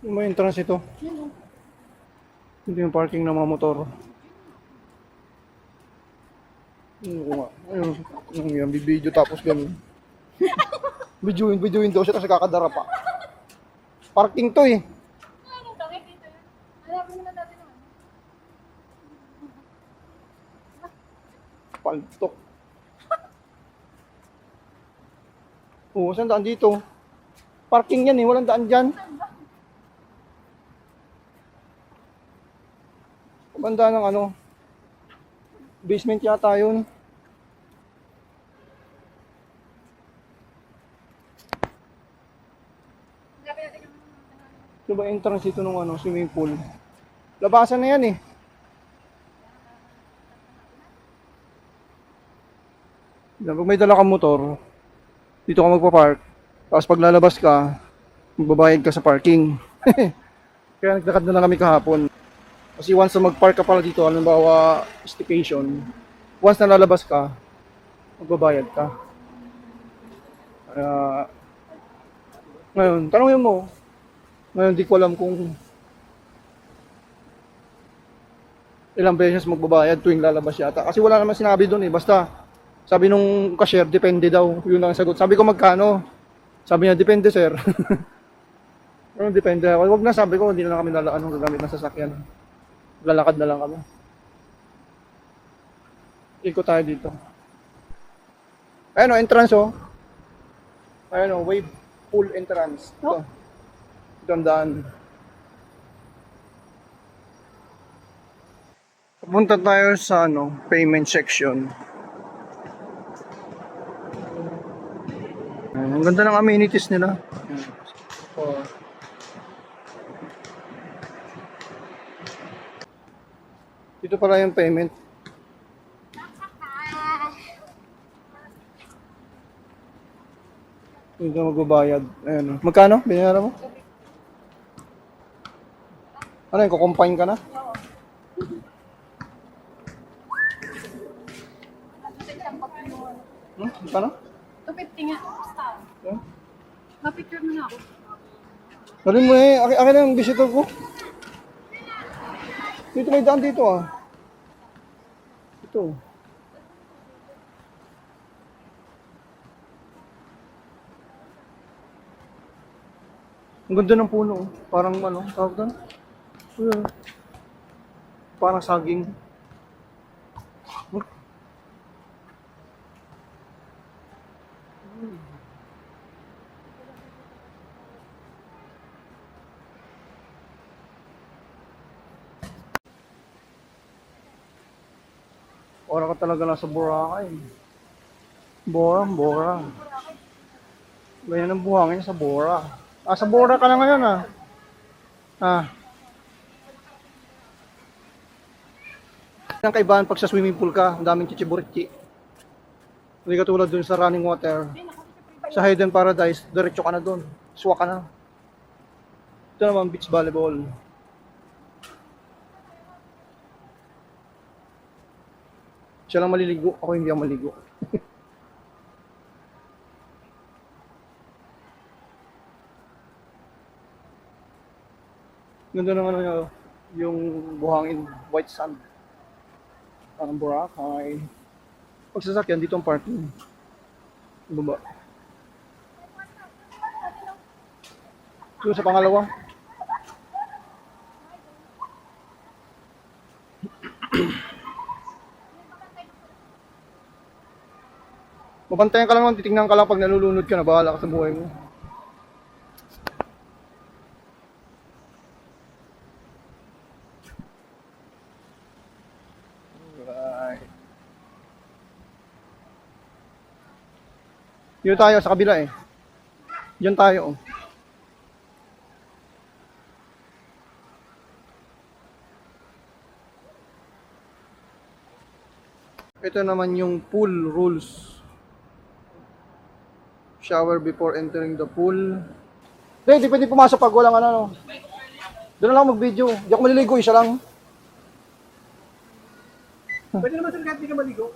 Yung may entrance ito. Hindi yung parking ng mga motor. Ayun, yung video tapos ganun. Videoin daw siya tapos kakadara pa. Parking to eh. Ano to? Dito yun. Hanapin naman natin naman. Paltok. Oo, saan daan dito? Parking yan eh, walang daan dyan. Banda ng ano, basement yata yun. Hanapin natin yung... Ito ba entrance dito ng ano, swimming pool? Labasan na yan eh. Pag may dala kang motor, dito ka magpa-park. Tapos pag lalabas ka, magbabayad ka sa parking. Kaya nagdakad na lang kami kahapon. Kasi once na mag-park ka pala dito, halimbawa staycation, once na lalabas ka, magbabayad ka. Kaya, ngayon, tanongin mo. Ngayon, di ko alam kung ilang beses magbabayad tuwing lalabas yata. Kasi wala naman sinabi doon eh. Basta, sabi nung cashier, depende daw. Yun ang sagot. Sabi ko magkano? Sabi niya, depende sir. Pero depende. Wag na, sabi ko, hindi na lang kami gagamit ng sasakyan. Lalakad na lang kami. Ikot tayo dito. Ayun o, entrance o. Ayun o, wave pool entrance. Ito. Ito ang daan. Punta tayo sa ano, payment section. Ang ganda ng amenities nila. Oh. Dito pala yung payment. Dito magbabayad. Ayan. Oh. Magkano? Binayaran mo? Ano yun? Kukumpine ka na? Magkano? 250 nga. Basta. Yeah. Ma-picture mo na ako. Dalhin mo eh. Akin na yung visitor ko. Dito may daan dito ah. Ito. Ang ganda ng puno. Oh. Parang ano, tawag doon? Parang saging. Ora ka talaga nasa Boracay. Bora. Ganyan ang buhangin sa Bora. Ah, sa Bora ka na ngayon ah. Ah. Ang kaibahan pag sa swimming pool ka, ang daming chichiburitchi. Hindi ka tulad dun sa running water. Sa Hidden Paradise, diretso ka na dun. Suwa ka na. Ito naman, beach volleyball. Siya lang maliligo, ako hindi ako maligo. Ganda ng ano yun, yung buhangin, white sand. Parang Boracay. Pag sasakyan, dito ang parking. Baba. Ito sa pangalawa. Mabantayan ka lang naman, titingnan ka lang pag nalulunod ka na, bahala ka sa buhay mo. Right. Dito tayo sa kabila eh. Diyan tayo oh. Ito naman yung pool rules. Shower before entering the pool. Hindi pwede pumasok pag walang ano. Doon na lang mag-video. Hindi ako maliligo, isa lang. Pwede naman sir kahit di ka maligo.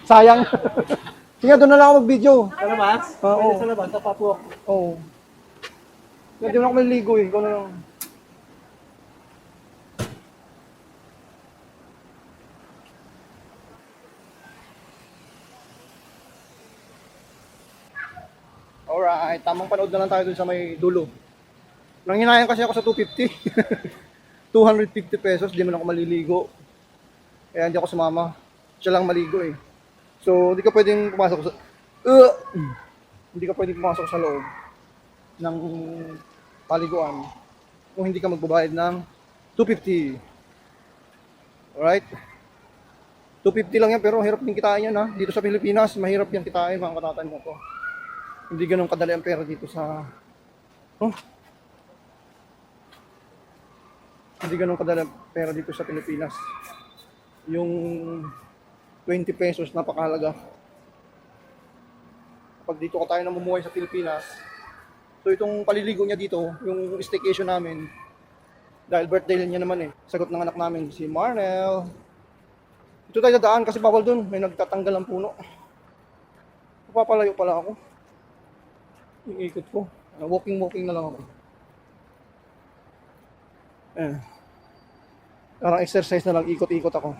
Sayang. Sige, doon na lang ako mag-video. Sa labas? Oo. Pwede sa labas, sa patwalk. Oo. Hindi mo na ako maliligo eh. Ikaw na lang. Alright, tamang panood na lang tayo dun sa may dulo. Nanghinayan kasi ako sa 250. 250 pesos, di man ako maliligo. Kaya hindi ako sumama. Siya lang maligo eh. So, hindi ka pwedeng pumasok sa... Hindi ka pwedeng pumasok sa loob ng paliguan kung hindi ka magbabayad ng 250. Alright? 250 lang yan pero hirap din kitain yan ha. Dito sa Pilipinas, mahirap yan kitain mga katatan mo ko. Hindi ganun kadali ang pera dito sa... Oh? Hindi ganun kadali ang pera dito sa Pilipinas. Yung 20 pesos, napakahalaga. Pag dito ka tayo namumuhay sa Pilipinas, so itong paliligo niya dito, yung staycation namin, dahil birthday niya naman eh, sagot ng anak namin, si Marnel. Ito tayo dadaan kasi bawal dun, may nagtatanggal ng puno. Papapalayo pala ako. Yung ikot ko. Walking na lang ako. Parang exercise na lang, ikot-ikot ako.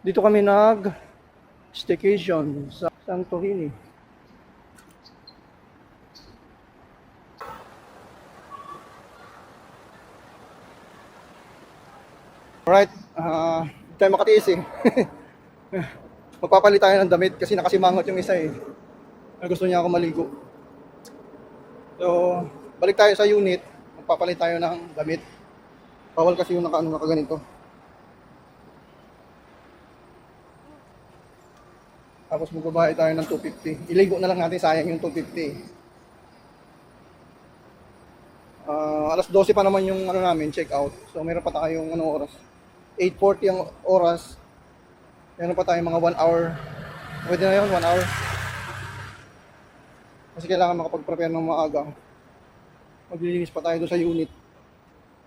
Dito kami nag-staycation sa Santorini. Alright, hindi tayo makatiis eh. Magpapalit tayo ng damit kasi nakasimangot yung isa eh. Gusto niya ako maligo. So, balik tayo sa unit. Magpapalit tayo ng damit. Bawal kasi yung nakaganito. Tapos magbabayad tayo ng 250. Iligo na lang natin, sayang yung 250. Alas 12 pa naman yung namin, check out. So meron pa tayong oras. 8:40 ang oras. Meron pa tayong mga 1 hour. Pwede na yun, 1 hour. Kasi kailangan makapag-prepare ng maaga. Maglilinis pa tayo doon sa unit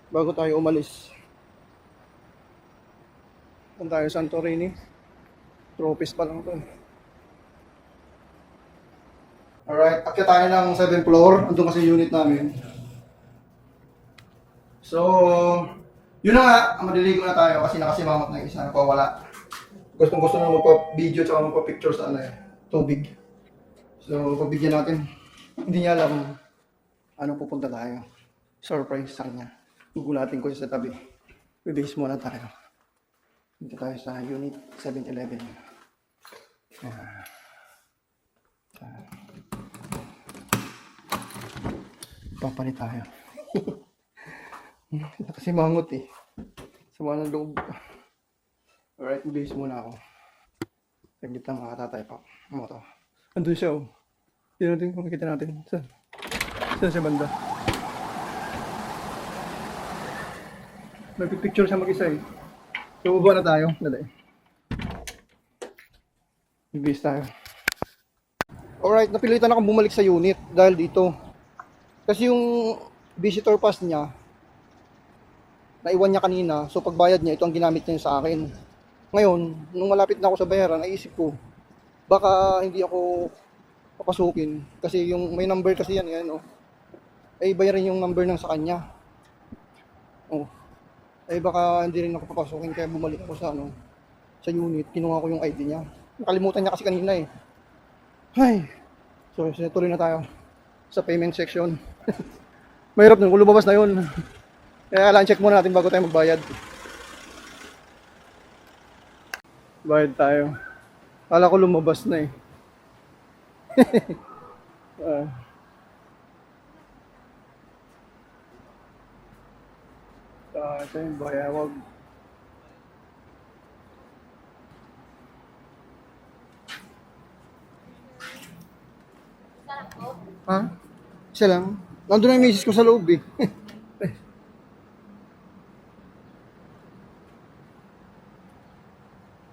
bago tayo umalis. Doon tayo Santorini. Trophies pa lang to. Alright, akyat tayo ng 7th floor. Andun kasi unit namin. So, yun na nga, maliligo na tayo kasi nakasimangot na yung isa, napawala. Gusto na magpa-video tsaka magpa-picture sa tubig. So, pabigyan natin. Hindi niya alam ano pupunta tayo. Surprise sa kanya. Gugulatin ko siya sa tabi. Bibihis muna tayo. Dito tayo sa unit 711. Papalit tayo. Kasi mangot eh. Sama ng loob. Alright, base muna ako. Saglit lang makatatay pa. Ano to? Andun siya oh. Tignan natin kung makikita natin. Saan? Saan siya banda? May picture siya mag-isa eh. So, ubo na tayo. Dali. Base tayo. Alright, napilitan akong bumalik sa unit dahil dito. Kasi yung visitor pass niya, naiwan niya kanina, so pagbayad niya, ito ang ginamit niya sa akin. Ngayon, nung malapit na ako sa bayaran, naisip ko, baka hindi ako papasukin. Kasi yung may number kasi yan, oh. Ay, bayarin yung number ng sa kanya. Oh. Ay, baka hindi rin ako papasukin, kaya bumalik ako sa, sa unit. Kinuha ko yung ID niya. Nakalimutan niya kasi kanina eh. Ay. So, tuloy na tayo sa payment section. Mahirap nun, kung lumabas na yun. Kaya kailangan check muna natin bago tayo magbayad. Bayad tayo. Kala ko lumabas na eh. Ito yung bayawag. Ha? Isa lang. Nandun na yung misis ko sa loob eh.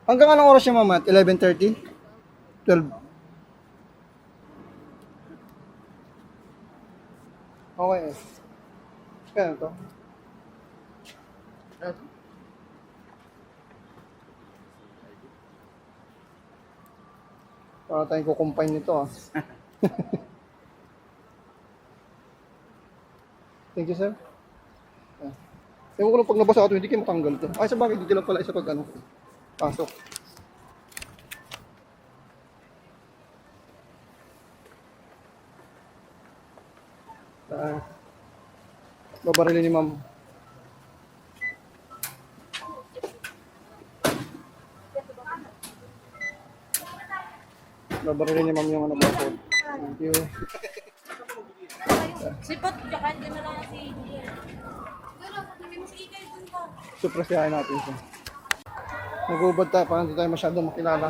Hanggang anong oras siya mama? 11:30? 12? Okay. Kaya to? Para tayong kukumpine nito ah. Thank you, sir. Ah. Ewan ko lang pag nabasa ito, hindi kayo matanggal ito. Ay, sa bagay, dito lang pala isa pag ano, pasok. Ah, babarilin ni ma'am. Babarilin ni ma'am yung ano pasok. Thank you. Sipot, tsaka hindi na lang si Pero, sabi mo si Ikay, dun ka. Suprasyahin natin siya. Nag-ubad tayo para hindi tayo masyadong makilala.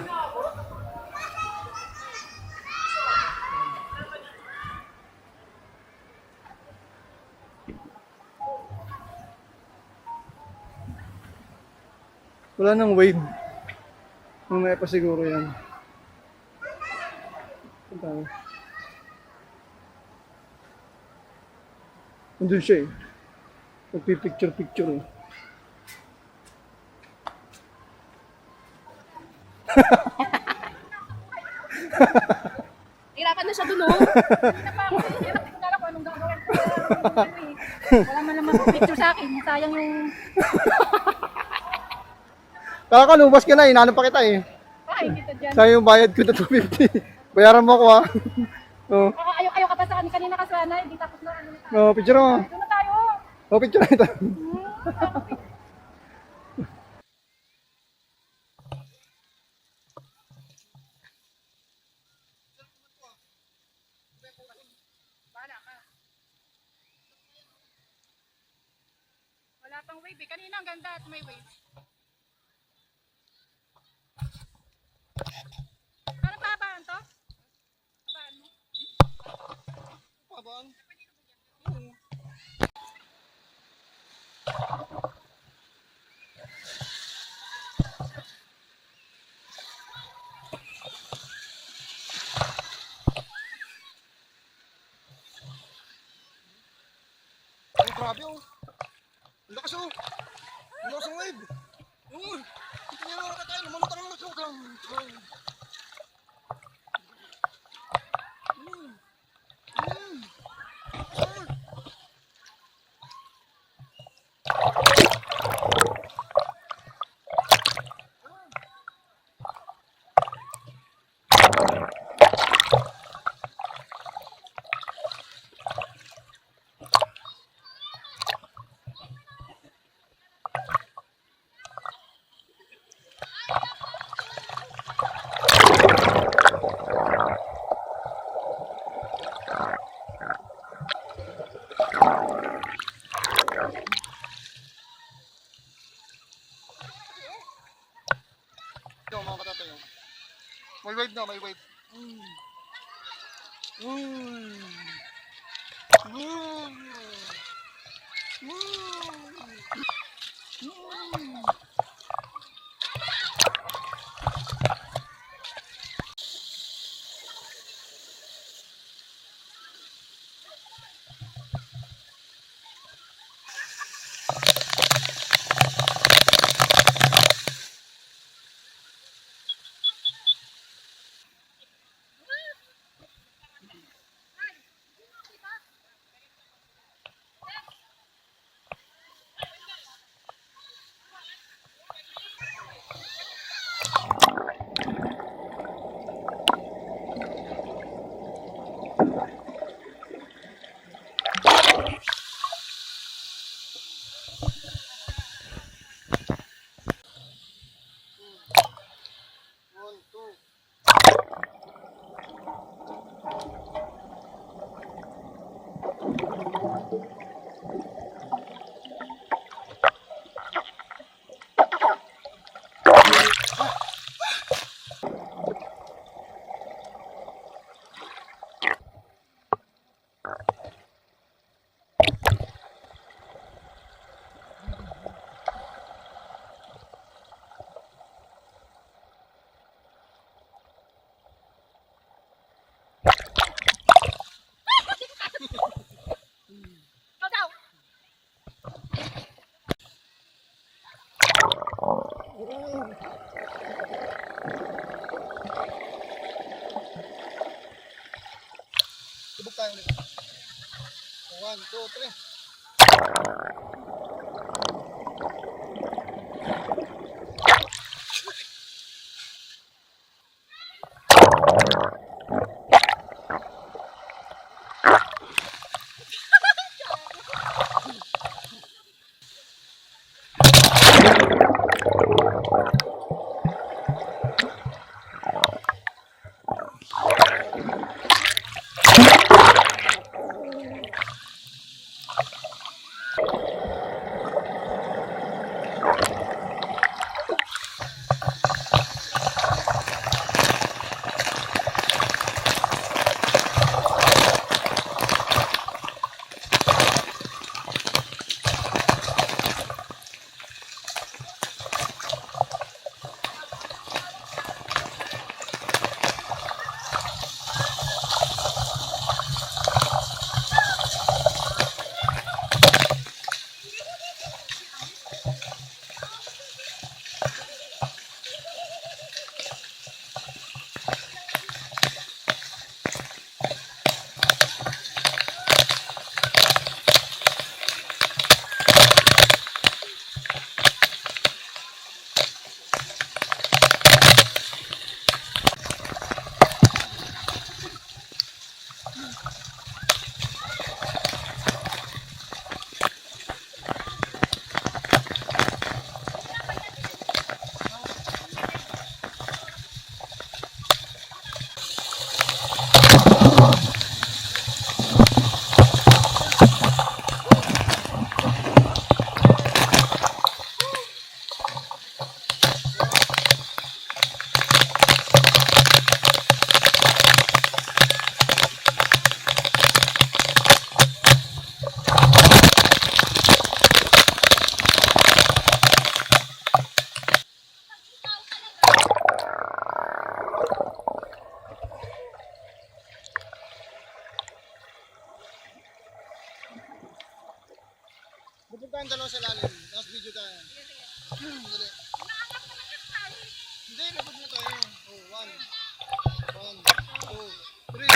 Wala nang wave. Mamaya pa siguro yan. Ang dami. Nandun siya eh. Nagpipicture-picture eh. Hirapan na siya dun, oh. Hindi pa ako. Hirap, hindi ko alam kung anong gagawin ko. Wala man naman picture sa akin. Sayang yung... Kaka ka, lumabas ka na eh. Inaano pa kita eh. Ay, dito dyan. Sayang yung bayad ko na 250. Bayaran mo ako ah. Oo. Ayaw ka pa sa akin. Kanina ka sana. Hindi tapos na ano. Oh, picture mo. Doon na tayo. Oh, picture na ito. Bahala ka. Wala pang wave eh. Kanina ang ganda at may wave. Parang pahabaan to? Pahabaan mo? Pabang. Ay, grabe oh. Ang lakas oh. Ang lakas ng wave. Ito niya mga tayo. Lumalutang lang ito. Ito mga katatayo. May wave na, may wave. Subok tayo ulit. 1, 2, 3. Bubog tayong dalawa sa lalim, tapos video tayo. Dali. Hindi, bubog na tayo. Oh, one, two, three.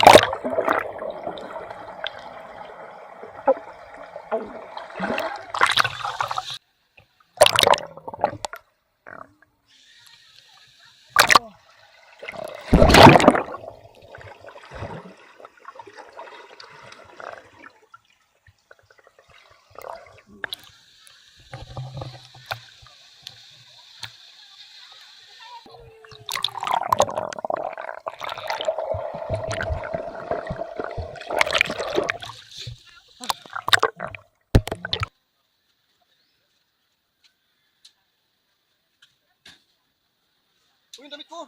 Uy, yung damit ko!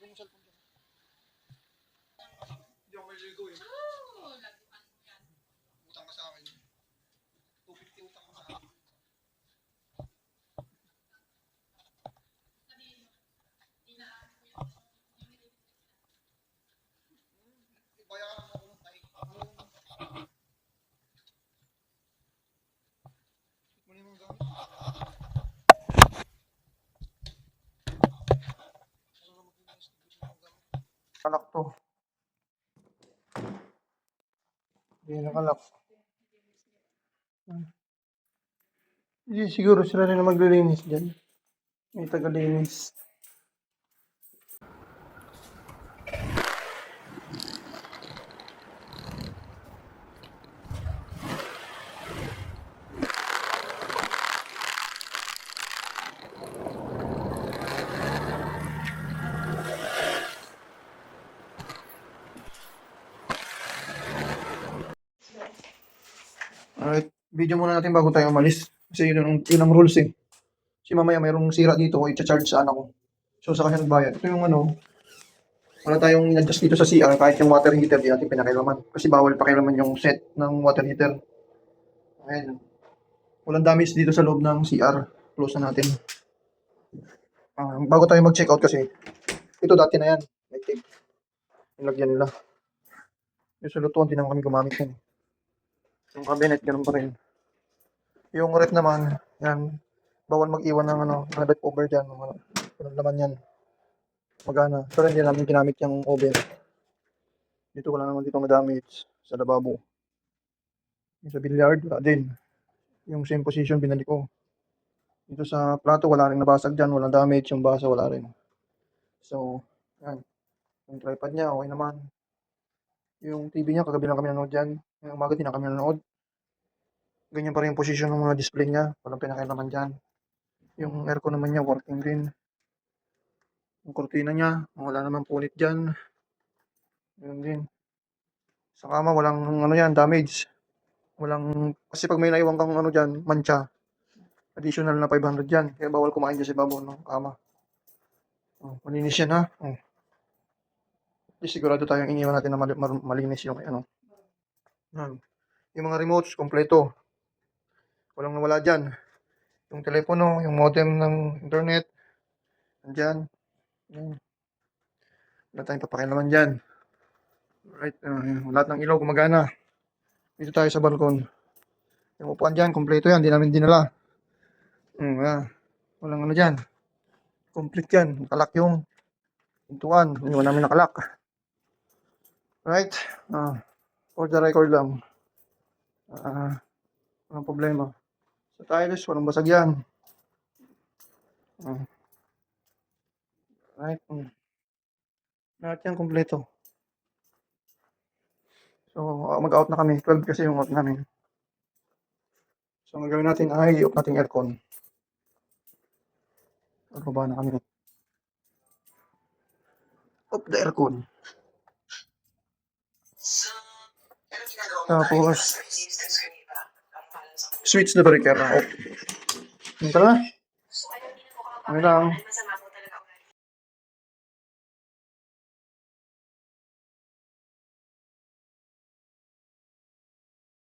Yung cellphone ko. Hindi ako may ligo eh. Utang ka sa akin. 250 utang ka sa akin. Bayaran mo kung tayo. Muli mong gamit. Kalak to. Hindi nakalak. Hindi, siguro sila rin na maglilinis dyan. May tagalinis. Alright, video muna natin bago tayo umalis. Kasi yun ang rules eh. Kasi mamaya mayroong sira dito o i-charge sa anak ko. So sa kanya nagbayad. Ito yung ano, wala tayong in-adjust dito sa CR kahit yung water heater di natin pinakailaman. Kasi bawal pakialaman yung set ng water heater. Ayan. Walang damage dito sa loob ng CR. Close na natin. Bago tayo mag-check out kasi, ito dati na yan. May tape. Nilagyan nila. Yung sa lutuan, di naman kami gumamit yan. Yung cabinet, ganun pa rin. Yung ref naman, yan. Bawal mag-iwan ng ano, ng leftover dyan. Walang laman yan. Magana. Pero hindi namin ginamit yung oven. Dito wala naman dito damage sa lababo. Yung sa billiard, wala din. Yung same position binalik ko. Dito sa plato, wala rin nabasag dyan. Walang damage. Yung basa, wala rin. So, yan. Yung tripod niya, okay naman. Yung TV niya, kagabi lang kami nanood dyan. Yung umaga din na kami nanood. Ganyan pa rin yung position ng mga display niya. Walang pinakailaman dyan. Yung aircon naman niya, working din. Yung kurtina niya, wala naman punit dyan. Yun din. Sa kama, walang ano yan, damage. Walang, kasi pag may naiwan kang ano dyan, mancha, additional na 500 dyan. Kaya bawal kumain dyan sa ibabaw ng kama. Oh, malinis yan ha. Oh. Di sigurado tayong iniwan natin na malinis yung ano. Yan. Yung mga remotes, kompleto. Walang nawala dyan. Yung telepono, yung modem ng internet, andyan. Yan. Wala tayong papakialaman dyan. Right, lahat ng ilaw gumagana. Dito tayo sa balkon. Yung upuan dyan, kompleto yan. Hindi namin dinala. Walang ano dyan. Complete yan. Nakalak yung pintuan. Hindi namin nakalak. Right? For the record lang. Walang problema. Sa tiles, walang basag yan. Right? Lahat yan kompleto. So, mag-out na kami. 12 kasi yung out namin. So, ang gagawin natin ay i-off natin aircon. Magbaba na kami. Off the aircon. Tapos, switch the breaker na off. Yun ka na. Ano lang.